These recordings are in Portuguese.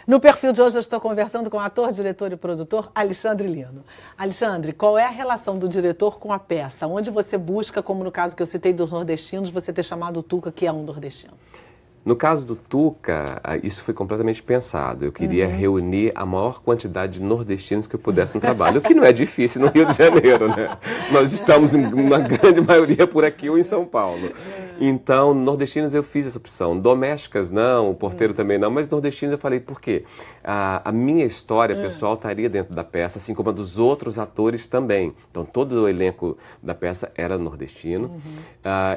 No perfil de hoje eu estou conversando com o ator, diretor e produtor Alexandre Lino. Alexandre, qual é a relação do diretor com a peça? Onde você busca, como no caso que eu citei dos nordestinos, você ter chamado o Tuca, que é um nordestino? No caso do Tuca, isso foi completamente pensado. Eu queria reunir a maior quantidade de nordestinos que eu pudesse no trabalho, o que não é difícil no Rio de Janeiro, né? Nós estamos, na grande maioria, por aqui ou em São Paulo. Então, nordestinos eu fiz essa opção. Domésticas não, o porteiro também não, mas nordestinos eu falei, por quê? A minha história pessoal estaria dentro da peça, assim como a dos outros atores também. Então, todo o elenco da peça era nordestino.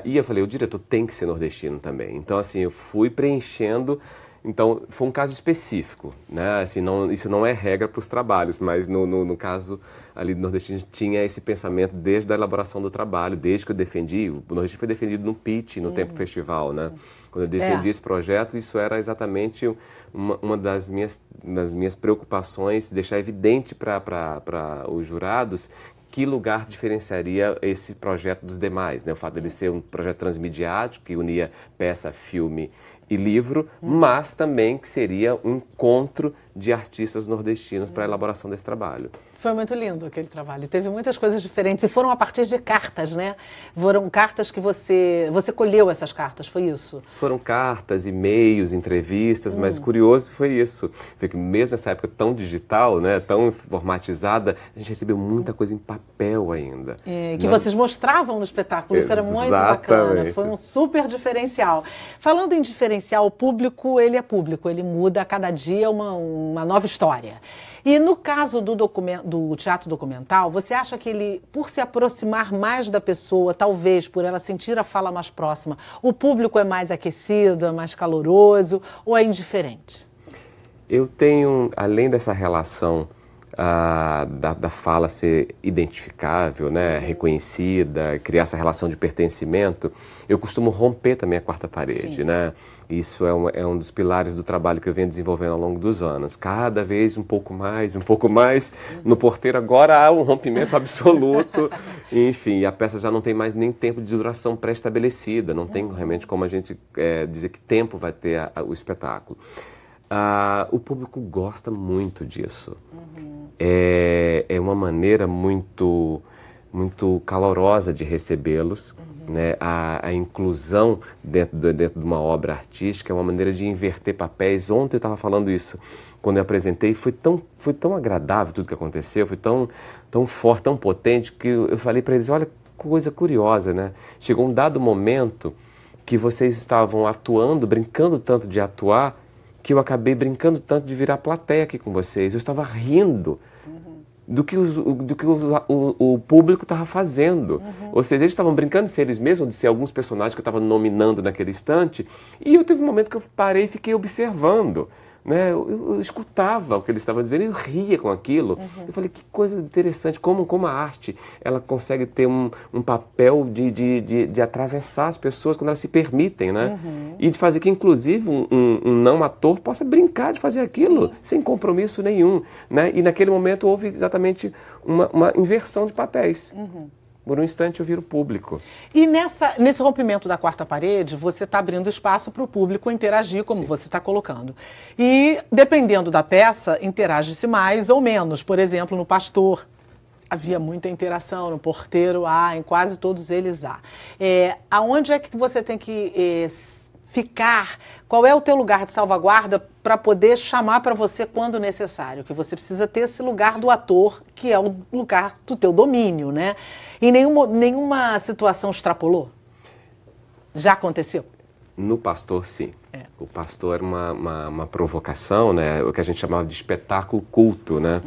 E eu falei, o diretor tem que ser nordestino também. Então, assim, eu fui preenchendo. Então, foi um caso específico, né? Assim, isso não é regra para os trabalhos, mas no caso ali do nordestino tinha esse pensamento desde a elaboração do trabalho, desde que eu defendi. O nordestino foi defendido no pitch, no Tempo Festival, né? Quando eu defendi esse projeto, isso era exatamente uma das minhas preocupações, deixar evidente para os jurados que lugar diferenciaria esse projeto dos demais, né? O fato dele ser um projeto transmediático que unia peça, filme e livro, mas também que seria um encontro de artistas nordestinos para a elaboração desse trabalho. Foi muito lindo aquele trabalho. Teve muitas coisas diferentes e foram a partir de cartas, né? Foram cartas que você colheu essas cartas, foi isso? Foram cartas, e-mails, entrevistas, mas curioso foi isso. Foi que mesmo nessa época tão digital, né, tão informatizada, a gente recebeu muita coisa em papel ainda. Que vocês mostravam no espetáculo, isso era muito bacana, foi um super diferencial. Falando em diferencial, o público, ele é público, ele muda a cada dia uma nova história. E no caso do teatro documental, você acha que ele, por se aproximar mais da pessoa, talvez por ela sentir a fala mais próxima, o público é mais aquecido, é mais caloroso ou é indiferente? Eu tenho, além dessa relação da fala ser identificável, né, reconhecida, criar essa relação de pertencimento, eu costumo romper também a quarta parede, né? Isso é um dos pilares do trabalho que eu venho desenvolvendo ao longo dos anos. Cada vez um pouco mais, um pouco mais. No Porteiro agora há um rompimento absoluto. Enfim, a peça já não tem mais nem tempo de duração pré-estabelecida. Não tem realmente como a gente dizer que tempo vai ter o espetáculo. O público gosta muito disso. É uma maneira muito calorosa de recebê-los. Né? A inclusão dentro de uma obra artística é uma maneira de inverter papéis. Ontem eu estava falando isso, quando eu apresentei, foi tão agradável tudo que aconteceu, foi tão forte, tão potente, que eu falei para eles, olha que coisa curiosa, né? Chegou um dado momento que vocês estavam atuando, brincando tanto de atuar, que eu acabei brincando tanto de virar plateia aqui com vocês. Eu estava rindo do que o público estava fazendo. Ou seja, eles estavam brincando de ser eles mesmos, de ser alguns personagens que eu estava nominando naquele instante, e eu teve um momento que eu parei e fiquei observando. Né? Eu escutava o que eles estavam dizendo e eu ria com aquilo. Eu falei, que coisa interessante, como a arte ela consegue ter um papel de atravessar as pessoas quando elas se permitem, né? E de fazer que, inclusive, um não ator possa brincar de fazer aquilo sem compromisso nenhum. Né? E naquele momento houve exatamente uma inversão de papéis. Por um instante eu viro público. E nesse rompimento da quarta parede, você está abrindo espaço para o público interagir, como você está colocando. E, dependendo da peça, interage-se mais ou menos. Por exemplo, no Pastor, havia muita interação, no Porteiro há, em quase todos eles há. Aonde é que você tem que ficar? Qual é o teu lugar de salvaguarda para poder chamar para você quando necessário? Que você precisa ter esse lugar do ator, que é o lugar do teu domínio, né? E nenhuma situação extrapolou? Já aconteceu? No Pastor, sim. O Pastor era uma provocação, né? O que a gente chamava de espetáculo culto, né?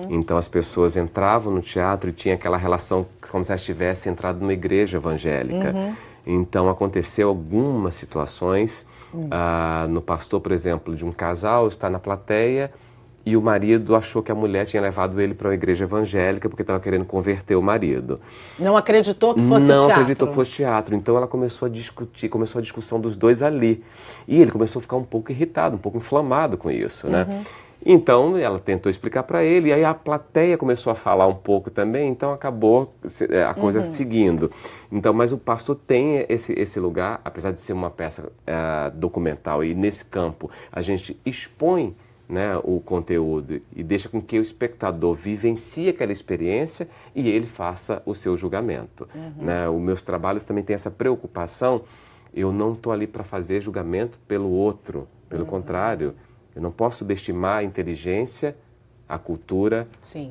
Então as pessoas entravam no teatro e tinha aquela relação como se elas tivessem entrado numa igreja evangélica. Então aconteceu algumas situações, no Pastor, por exemplo, de um casal estar na plateia e o marido achou que a mulher tinha levado ele para uma igreja evangélica porque estava querendo converter o marido. Não acreditou que fosse teatro? Não acreditou que fosse teatro. Então ela começou a discutir, começou a discussão dos dois ali. E ele começou a ficar um pouco irritado, um pouco inflamado com isso, né? Então ela tentou explicar para ele, e aí a plateia começou a falar um pouco também, então acabou a coisa seguindo. Então, mas o Pastor tem esse lugar, apesar de ser uma peça documental, e nesse campo a gente expõe né, o conteúdo e deixa com que o espectador vivencie aquela experiência e ele faça o seu julgamento. Né? Os meus trabalhos também têm essa preocupação. Eu não estou ali para fazer julgamento pelo outro. Pelo contrário, eu não posso subestimar a inteligência, a cultura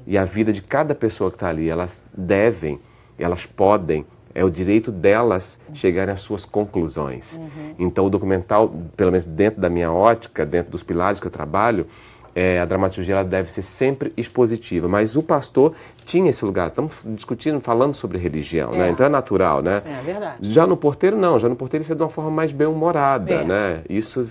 e a vida de cada pessoa que está ali. Elas devem, elas podem, é o direito delas chegarem às suas conclusões. Então o documental, pelo menos dentro da minha ótica, dentro dos pilares que eu trabalho, a dramaturgia ela deve ser sempre expositiva. Mas o pastor tinha esse lugar. Estamos discutindo, falando sobre religião, né? Então é natural, né? É verdade. Já no Porteiro, não. Já no Porteiro isso é de uma forma mais bem-humorada, né? Isso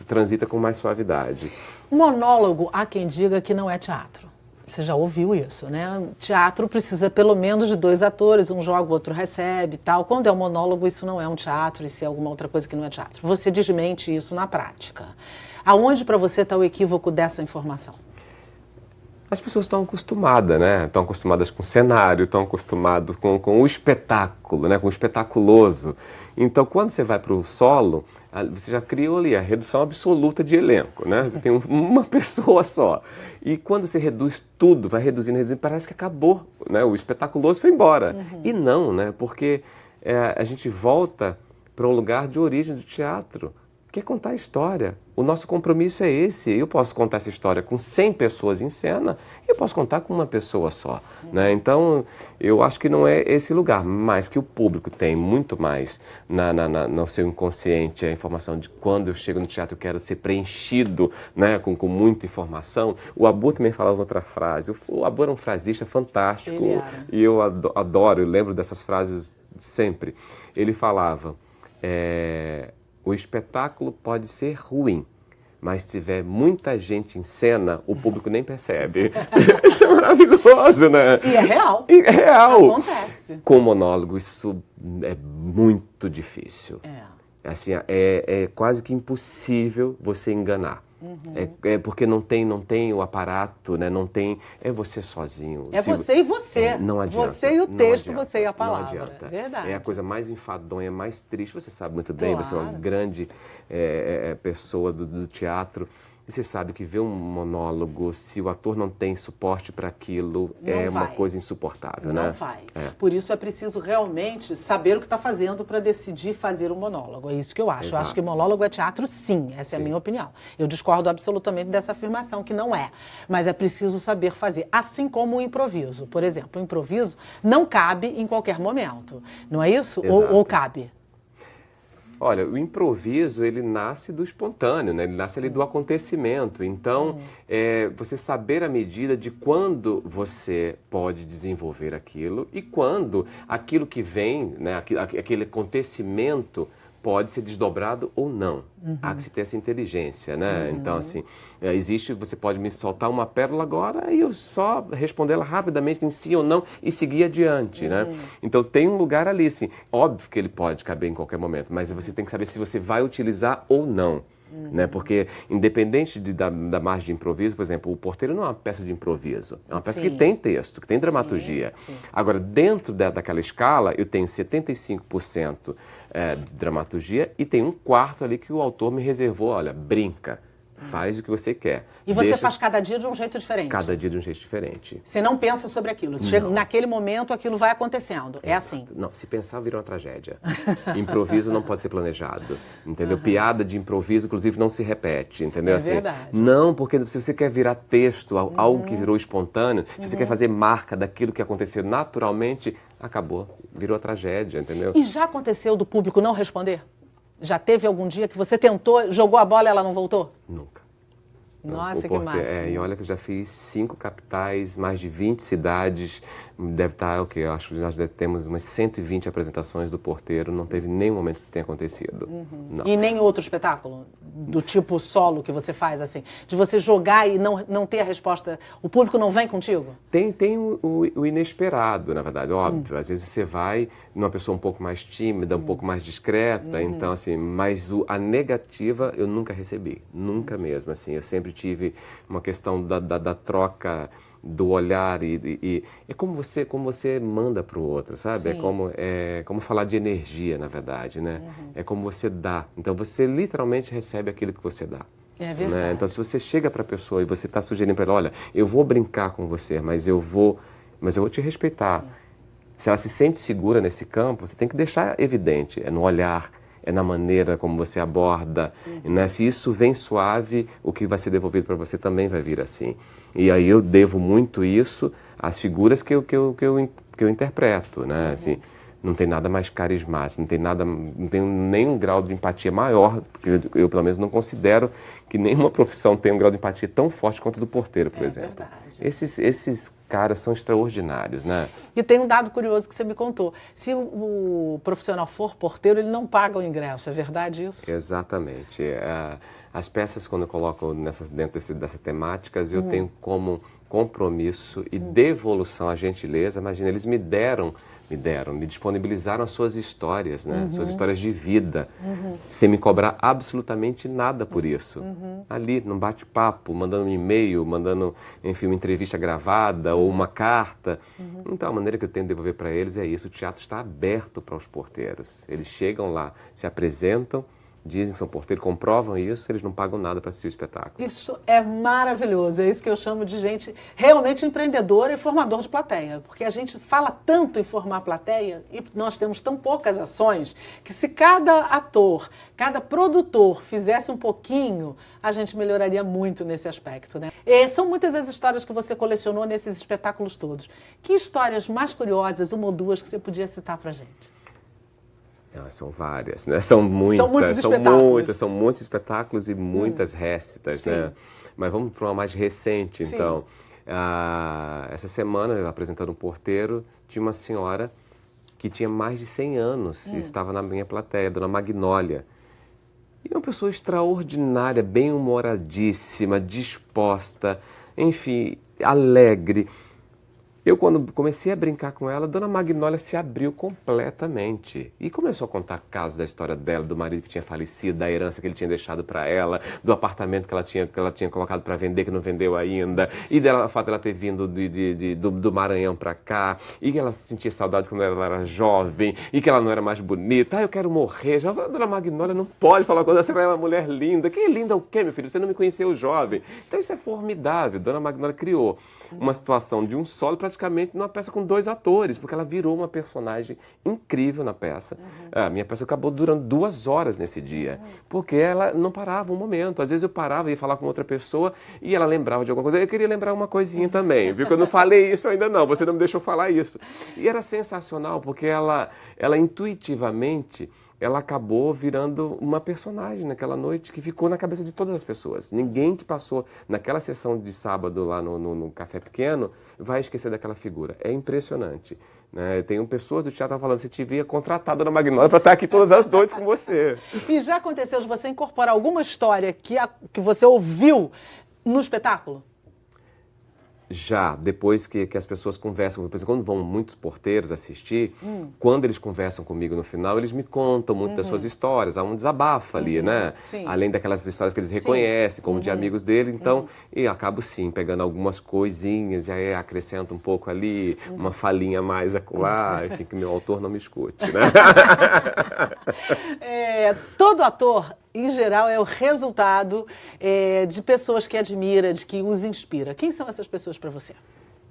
transita com mais suavidade. Monólogo, há quem diga que não é teatro. Você já ouviu isso, né? Teatro precisa pelo menos de 2 atores, um joga, o outro recebe e tal. Quando é um monólogo, isso não é um teatro, isso é alguma outra coisa que não é teatro. Você desmente isso na prática. Aonde para você está o equívoco dessa informação? As pessoas estão acostumadas, né? Estão acostumadas com o cenário, estão acostumadas com o espetáculo, né? Com o espetaculoso. Então, quando você vai para o solo, você já criou ali a redução absoluta de elenco, né? Você tem uma pessoa só. E quando você reduz tudo, vai reduzindo, parece que acabou, né? O espetaculoso foi embora. E não, né? Porque a gente volta para um lugar de origem do teatro, que é contar a história. O nosso compromisso é esse. Eu posso contar essa história com 100 pessoas em cena e eu posso contar com uma pessoa só. Né? Então, eu acho que não é esse lugar, mas que o público tem muito mais no seu inconsciente a informação de quando eu chego no teatro eu quero ser preenchido, né? com muita informação. O Abu também falava outra frase. O Abu era um frasista fantástico e eu adoro, eu lembro dessas frases sempre. Ele falava... O espetáculo pode ser ruim, mas se tiver muita gente em cena, o público nem percebe. Isso é maravilhoso, né? E é real. E é real. Acontece. Com monólogo, isso é muito difícil. Assim, é quase que impossível você enganar. Porque não tem o aparato, né? Não tem... É você sozinho. Você e você. Não adianta. Você e o texto, adianta, você e a palavra. Não adianta. É verdade. É a coisa mais enfadonha, mais triste. Você sabe muito bem, você é uma grande pessoa do teatro. E você sabe que ver um monólogo, se o ator não tem suporte para aquilo, uma coisa insuportável, né? Não vai. Por isso é preciso realmente saber o que está fazendo para decidir fazer um monólogo. É isso que eu acho. Exato. Eu acho que monólogo é teatro, sim. Essa é a minha opinião. Eu discordo absolutamente dessa afirmação, que não é. Mas é preciso saber fazer. Assim como o improviso. Por exemplo, o improviso não cabe em qualquer momento. Não é isso? Ou cabe? Olha, o improviso, ele nasce do espontâneo, né? Ele nasce ali do acontecimento. Então, você saber a medida de quando você pode desenvolver aquilo e quando aquilo que vem, né? Aquele acontecimento pode ser desdobrado ou não. Há que se ter essa inteligência, né? Então, assim, você pode me soltar uma pérola agora e eu só respondê-la rapidamente em sim ou não e seguir adiante, né? Então, tem um lugar ali, assim, óbvio que ele pode caber em qualquer momento, mas você tem que saber se você vai utilizar ou não. Né? Porque, independente da margem de improviso, por exemplo, o Porteiro não é uma peça de improviso. É uma peça que tem texto, que tem dramaturgia. Sim. Agora, dentro daquela escala, eu tenho 75% de dramaturgia e tem um quarto ali que o autor me reservou. Olha, brinca. Faz o que você quer. E você faz cada dia de um jeito diferente? Cada dia de um jeito diferente. Você não pensa sobre aquilo. Naquele momento, aquilo vai acontecendo. É assim. Não, se pensar, vira uma tragédia. Improviso não pode ser planejado. Entendeu? Piada de improviso, inclusive, não se repete. Entendeu? É verdade. Não, porque se você quer virar texto, algo que virou espontâneo, se você quer fazer marca daquilo que aconteceu naturalmente, acabou. Virou a tragédia, entendeu? E já aconteceu do público não responder? Já teve algum dia que você tentou, jogou a bola e ela não voltou? Nunca. Nossa, que massa. E olha que eu já fiz 5 capitais, mais de 20 cidades. Deve estar, o quê? Eu acho que nós temos umas 120 apresentações do Porteiro. Não teve nenhum momento que isso tenha acontecido. Não. E nem outro espetáculo? Do tipo solo que você faz, assim? De você jogar e não ter a resposta, o público não vem contigo? Tem o inesperado, na verdade, óbvio. Às vezes você vai numa pessoa um pouco mais tímida, um pouco mais discreta, então assim, mas a negativa eu nunca recebi, nunca mesmo, assim. Eu sempre tive uma questão da troca do olhar e é como você manda para o outro, sabe? É como falar de energia, na verdade, né? É como você dá. Então você literalmente recebe aquilo que você dá. É verdade. Né? Então, se você chega para a pessoa e você está sugerindo para ela, olha, eu vou brincar com você, mas eu vou te respeitar. Sim. Se ela se sente segura nesse campo, você tem que deixar evidente, é no olhar, é na maneira como você aborda, né? Se isso vem suave, o que vai ser devolvido para você também vai vir assim. E aí eu devo muito isso às figuras que eu interpreto, né? Assim, não tem nada mais carismático, não tem nenhum grau de empatia maior, porque eu pelo menos não considero que nenhuma profissão tem um grau de empatia tão forte quanto o do porteiro, por exemplo. Verdade. Esses caras são extraordinários, né? E tem um dado curioso que você me contou. Se o profissional for porteiro, ele não paga o ingresso, é verdade isso? Exatamente. As peças, quando eu coloco dentro dessas temáticas, eu tenho como compromisso e devolução à gentileza. Imagina, eles me disponibilizaram as suas histórias, né? Suas histórias de vida, sem me cobrar absolutamente nada por isso. Ali, num bate-papo, mandando um e-mail, mandando, enfim, uma entrevista gravada ou uma carta. Então, a maneira que eu tenho de devolver para eles é isso. O teatro está aberto para os porteiros. Eles chegam lá, se apresentam, dizem que são porteiros, comprovam isso, eles não pagam nada para assistir o espetáculo. Isso é maravilhoso, é isso que eu chamo de gente realmente empreendedora e formador de plateia, porque a gente fala tanto em formar plateia e nós temos tão poucas ações que se cada ator, cada produtor fizesse um pouquinho, a gente melhoraria muito nesse aspecto, né? E são muitas as histórias que você colecionou nesses espetáculos todos. Que histórias mais curiosas, uma ou duas, que você podia citar pra gente? Não, são várias, né? São muitos espetáculos e muitas récitas, né? Mas vamos para uma mais recente, então. Essa semana, eu apresentando um porteiro, tinha uma senhora que tinha mais de 100 anos e estava na minha plateia, Dona Magnólia. E uma pessoa extraordinária, bem-humoradíssima, disposta, enfim, alegre. Eu, quando comecei a brincar com ela, a Dona Magnólia se abriu completamente e começou a contar casos da história dela, do marido que tinha falecido, da herança que ele tinha deixado para ela, do apartamento que ela tinha colocado para vender, que não vendeu ainda, e dela, o fato dela ter vindo do Maranhão para cá, e que ela sentia saudade quando ela era jovem, e que ela não era mais bonita. Eu quero morrer. Já, a Dona Magnólia não pode falar coisa assim, ela é uma mulher linda. Que linda o quê, meu filho? Você não me conheceu jovem. Então isso é formidável. Dona Magnólia criou uma situação de um solo praticamente numa peça com 2 atores, porque ela virou uma personagem incrível na peça. A minha peça acabou durando 2 horas nesse dia, porque ela não parava um momento. Às vezes eu parava e ia falar com outra pessoa e ela lembrava de alguma coisa. Eu queria lembrar uma coisinha também, viu? Que eu não falei isso ainda não, você não me deixou falar isso. E era sensacional, porque ela intuitivamente, ela acabou virando uma personagem naquela noite que ficou na cabeça de todas as pessoas. Ninguém que passou naquela sessão de sábado lá no Café Pequeno vai esquecer daquela figura. É impressionante, né? Tem pessoas do teatro falando, você devia contratar a Dona Magnólia para estar aqui todas as noites com você. E já aconteceu de você incorporar alguma história que você ouviu no espetáculo? Já, depois que as pessoas conversam, por exemplo, quando vão muitos porteiros assistir, quando eles conversam comigo no final, eles me contam muito das suas histórias, há um desabafo ali, né? Sim. Além daquelas histórias que eles reconhecem, como de amigos dele, então, e acabo sim, pegando algumas coisinhas, e aí acrescento um pouco ali, uma falinha a mais acolá, enfim, que meu autor não me escute, né? Todo ator, em geral, é o resultado de pessoas que admira, de que os inspira. Quem são essas pessoas para você?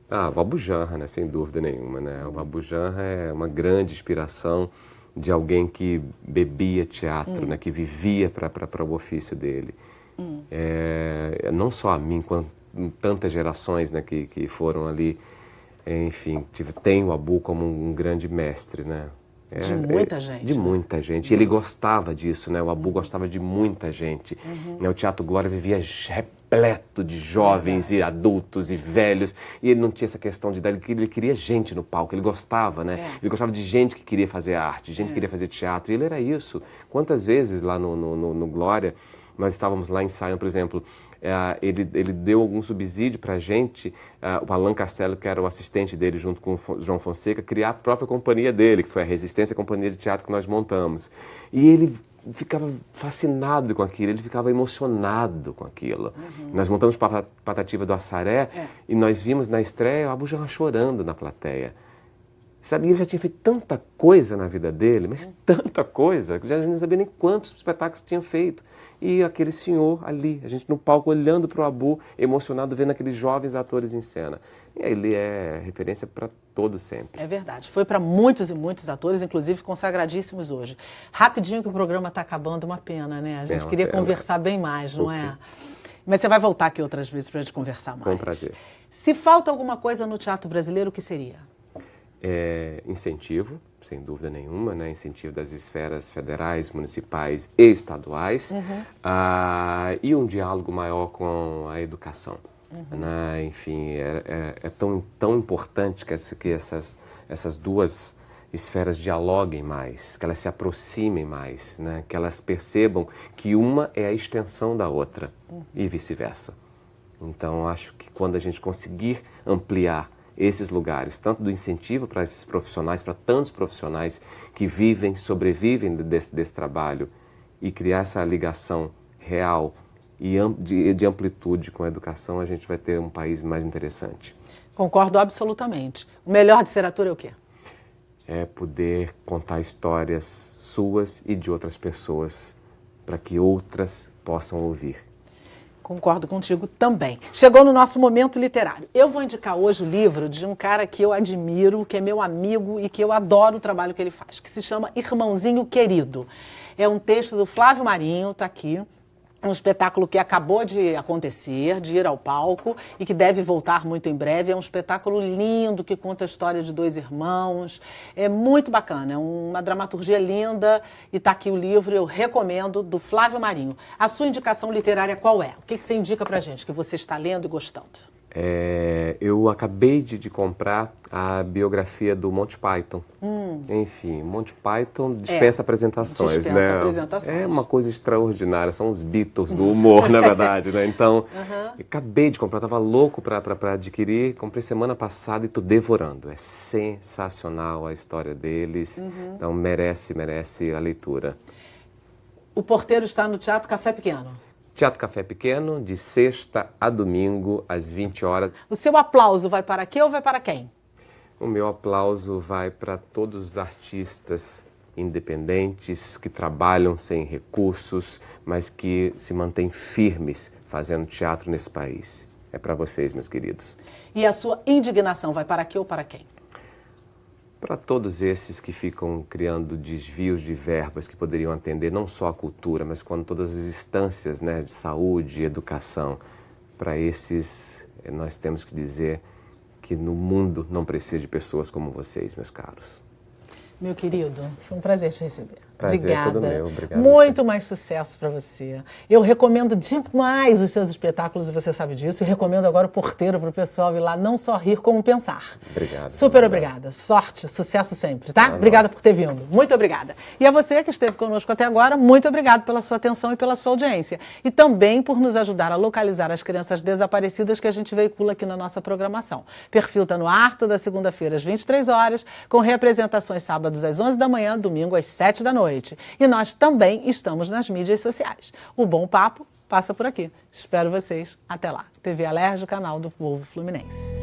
O Babu Janra, né? Sem dúvida nenhuma, né? O Babu Janra é uma grande inspiração de alguém que bebia teatro, né? Que vivia para o ofício dele. Não só a mim, quanto tantas gerações, né? Que foram ali, enfim, tem o Babu como um grande mestre, né? De muita gente. De muita gente. Ele gostava disso, né? O Babu gostava de muita gente. O Teatro Glória vivia repleto de jovens e adultos e velhos. E ele não tinha essa questão de idade, ele queria gente no palco, ele gostava, né? Ele gostava de gente que queria fazer arte, gente que queria fazer teatro. E ele era isso. Quantas vezes lá no Glória, nós estávamos lá ensaiando, por exemplo, ele deu algum subsídio para a gente, o Alan Castelo, que era o assistente dele, junto com o João Fonseca, criar a própria companhia dele, que foi a Resistência Companhia de Teatro que nós montamos. E ele ficava fascinado com aquilo, ele ficava emocionado com aquilo. Nós montamos Patativa do Assaré e nós vimos na estreia o Babu Janra chorando na plateia. Sabe, ele já tinha feito tanta coisa na vida dele, mas tanta coisa, que já não sabia nem quantos espetáculos tinha feito. E aquele senhor ali, a gente no palco olhando para o Abu, emocionado, vendo aqueles jovens atores em cena. E ele é referência para todos sempre. É verdade. Foi para muitos e muitos atores, inclusive consagradíssimos hoje. Rapidinho que o programa está acabando, uma pena, né? A gente queria conversar bem mais, não é? Mas você vai voltar aqui outras vezes para a gente conversar mais. Com prazer. Se falta alguma coisa no teatro brasileiro, o que seria? Incentivo, sem dúvida nenhuma, né? Incentivo das esferas federais, municipais e estaduais, e um diálogo maior com a educação. Né? Enfim, é tão importante que essas duas esferas dialoguem mais, que elas se aproximem mais, né? Que elas percebam que uma é a extensão da outra e vice-versa. Então, acho que quando a gente conseguir ampliar esses lugares, tanto do incentivo para esses profissionais, para tantos profissionais que vivem, sobrevivem desse trabalho, e criar essa ligação real e de amplitude com a educação, a gente vai ter um país mais interessante. Concordo absolutamente. O melhor de ser ator é o quê? É poder contar histórias suas e de outras pessoas, para que outras possam ouvir. Concordo contigo também. Chegou no nosso momento literário. Eu vou indicar hoje o livro de um cara que eu admiro, que é meu amigo e que eu adoro o trabalho que ele faz, que se chama Irmãozinho Querido. É um texto do Flávio Marinho, está aqui. Um espetáculo que acabou de acontecer, de ir ao palco e que deve voltar muito em breve. É um espetáculo lindo que conta a história de dois irmãos. É muito bacana, é uma dramaturgia linda e está aqui o livro, eu recomendo, do Flávio Marinho. A sua indicação literária qual é? O que você indica pra gente, que você está lendo e gostando? Eu acabei de comprar a biografia do Monty Python. Enfim, Monty Python dispensa apresentações, né? É uma coisa extraordinária, são os Beatles do humor, na verdade, né? Então, acabei de comprar, estava louco para adquirir, comprei semana passada e estou devorando. É sensacional a história deles, então merece a leitura. O Porteiro está no Teatro Café Pequeno. Teatro Café Pequeno, de sexta a domingo, às 20 horas. O seu aplauso vai para quê ou vai para quem? O meu aplauso vai para todos os artistas independentes que trabalham sem recursos, mas que se mantêm firmes fazendo teatro nesse país. É para vocês, meus queridos. E a sua indignação vai para quê ou para quem? Para todos esses que ficam criando desvios de verbas que poderiam atender não só a cultura, mas quando todas as instâncias, né, de saúde e educação, para esses nós temos que dizer que no mundo não precisa de pessoas como vocês, meus caros. Meu querido, foi um prazer te receber. Prazer Obrigada. todo meu, obrigado. Muito mais sucesso para você. Eu recomendo demais os seus espetáculos e você sabe disso. E recomendo agora o Porteiro para o pessoal ir lá não só rir como pensar. Obrigado. Super obrigada. Sorte, sucesso sempre, tá? Obrigada por ter vindo. Muito obrigada. E a você que esteve conosco até agora, muito obrigado pela sua atenção e pela sua audiência. E também por nos ajudar a localizar as crianças desaparecidas que a gente veicula aqui na nossa programação. O perfil está no ar toda segunda-feira às 23 horas, com reapresentações sábados às 11 da manhã, domingo às 7 da noite. E nós também estamos nas mídias sociais. O Bom Papo passa por aqui. Espero vocês. Até lá. TV Alerj, o canal do Povo Fluminense.